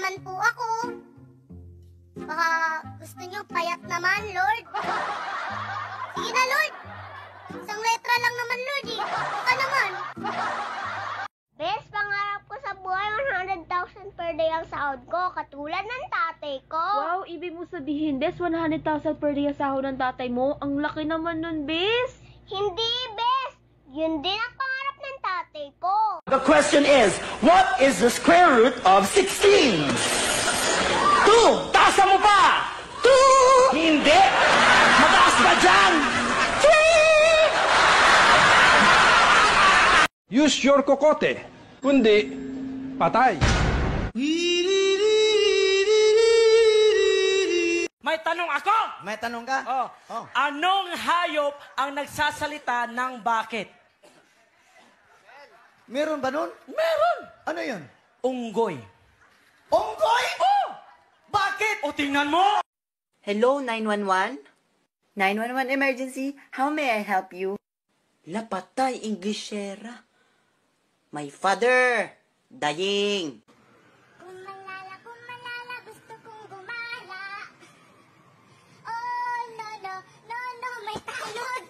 naman po ako. Baka gusto nyo payat naman, Lord. Sige na, Lord. Isang letra lang naman, Lord, eh. Baka naman. Bes, pangarap ko sa buhay 100,000 per day ang sahod ko, katulad ng tatay ko. Wow, ibig mo sabihin, Bes, 100,000 per day ang sahod ng tatay mo? Ang laki naman nun, Bes. Hindi, Bes. Yun din ang pangarap ng tatay ko. The question is, what is the square root of 16? 2! Taasa mo pa! 2! Hindi! Mataas pa dyan! 3! Use your kokote. Kundi, patay. May tanong ako! May tanong ka? Oh. Anong hayop ang nagsasalita ng bakit? Meron ba nun? Meron! Ano yun? Unggoy. Unggoy? Oh! Bakit? O, tingnan mo! Hello, 911? 911 emergency, how may I help you? Lapatay, Inglesera. My father, dying. Kumalala, gusto kong gumala. Oh, no, may talod.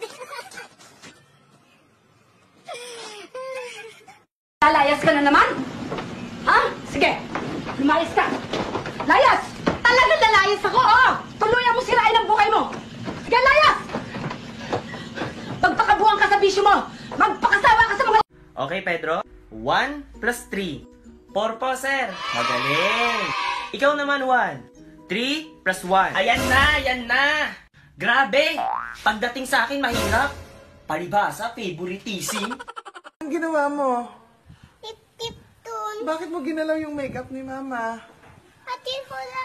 Lalayas ka na naman? Ha? Sige, lumayas ka. Layas! Talagang lalayas ako, oh! Tuluyan mo sirain ang buhay mo. Sige, layas! Magpakabuhan ka sa bisyo mo. Magpakasawa ka sa mga... Okay, Pedro. 1 plus 3. 4 po, sir. Magaling. Ikaw naman, 1. 3 plus 1. Ayan na. Grabe. Pagdating sa akin, mahirap. Palibhasa, favoritism. Ang ginawa mo? Tip-tip dun. Bakit mo ginalaw yung makeup ni Mama? Ate, wala.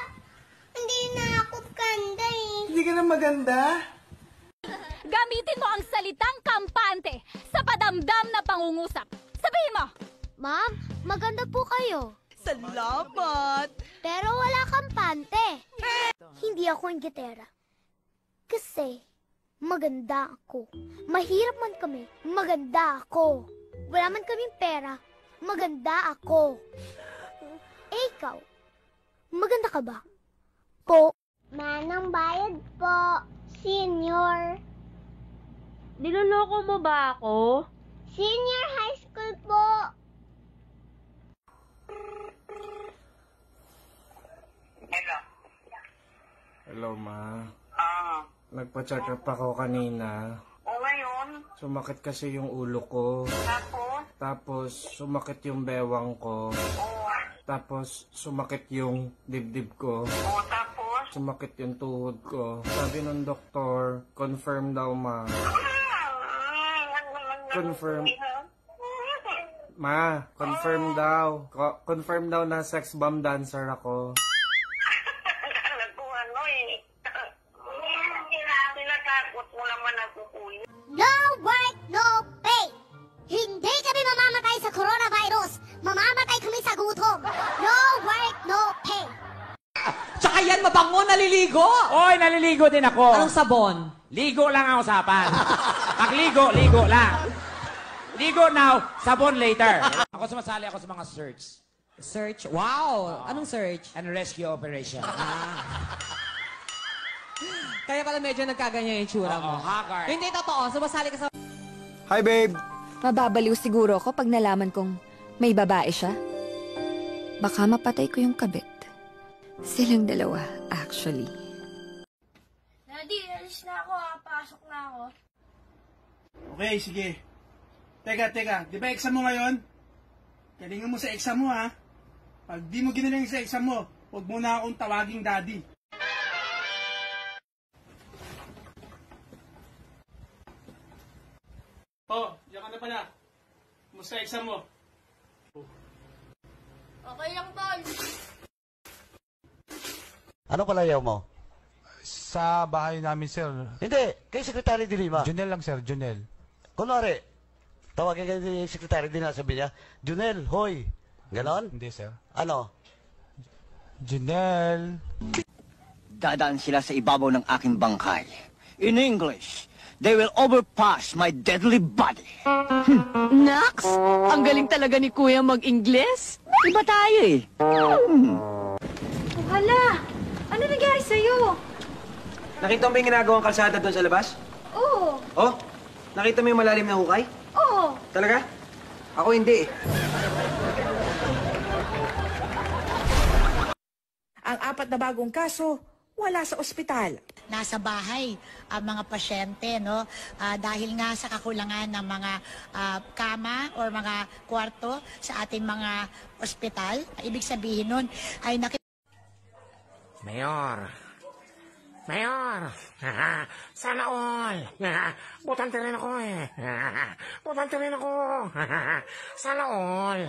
Hindi na ako ganda eh. Hindi ka na maganda? Gamitin mo ang salitang kampante sa padamdam na pangungusap. Sabihin mo! Ma'am, maganda po kayo. Salamat! Pero wala kampante. Hindi ako ang gitera. Kasi maganda ako. Mahirap man kami, maganda ako. Wala man kaming pera, maganda ako. Eh, ikaw, maganda ka ba? Po. Manang bayad po, senior. Niloloko mo ba ako? Senior high school po. Hello, Ma. Nagpa-check up ako kanina. O ngayon? Sumakit kasi yung ulo ko. Tapos, sumakit yung bewang ko. Tapos, sumakit yung dibdib ko. Tapos? Sumakit yung tuhod ko. Sabi ng doktor, confirm daw, Ma. Confirm. Ma, confirm daw. Confirm daw na sex bomb dancer ako. Tinatakot mo naman ako, kuya. No work, no pay. Hindi kami mamamatay sa coronavirus. Mamamatay kami sa gutom. No work, no pay. Tsaka yan, mabango, naliligo! Oy, naliligo din ako. Anong sabon? Ligo lang ang usapan. Pagligo, ligo lang. Ligo now, sabon later. Ako sumasali ako sa mga search. Search? Wow! Anong search? And rescue operation. Kaya pala medyo nagkaganyan yung tsura mo. hacker. Hindi totoo, sumasali ka sa... Hi, babe! Mababaliw siguro ako pag nalaman kong may babae siya. Baka mapatay ko yung kabit. Silang dalawa, actually. Daddy, alis na ako ha. Pasok na ako. Okay, sige. Teka. Di ba exam mo ngayon? Galingan mo sa exam mo, ha? Pag di mo ginaling sa exam mo, huwag mo na akong tawaging daddy. Oh, diyan ka na pala. Kumusta exam mo? Okay lang, Tol. Ano palayaw mo? Sa bahay namin, sir. Hindi, kay Secretary de Lima. Junel lang, sir. Junel. Kunwari, tawagin kayo ni Secretary de Lima, sabi niya, Junel, hoy. Ganon? Hindi, sir. Ano? Junel. Dadaan sila sa ibabaw ng aking bangkay. In English, they will overpass my deadly body. Nax, ang galing talaga ni Kuya mag-Ingles. Iba tayo eh. sa'yo. Nakita mo ba yung ginagawang kalsada doon sa labas? Oo. Oh? Nakita mo yung malalim na hukay? Oo. Talaga? Ako hindi eh. Ang 4 na bagong kaso, wala sa ospital. Nasa bahay ang mga pasyente, no? Dahil nga sa kakulangan ng mga kama or mga kwarto sa ating mga ospital. Ibig sabihin nun ay Mayor! Mayor! Sana all! Butante rin ako eh! Butante rin ako! Sana all!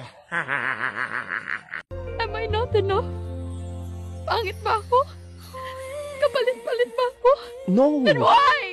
Am I not enough? Pangit ba ako? Kapalit-palit ba ako? No! Then why?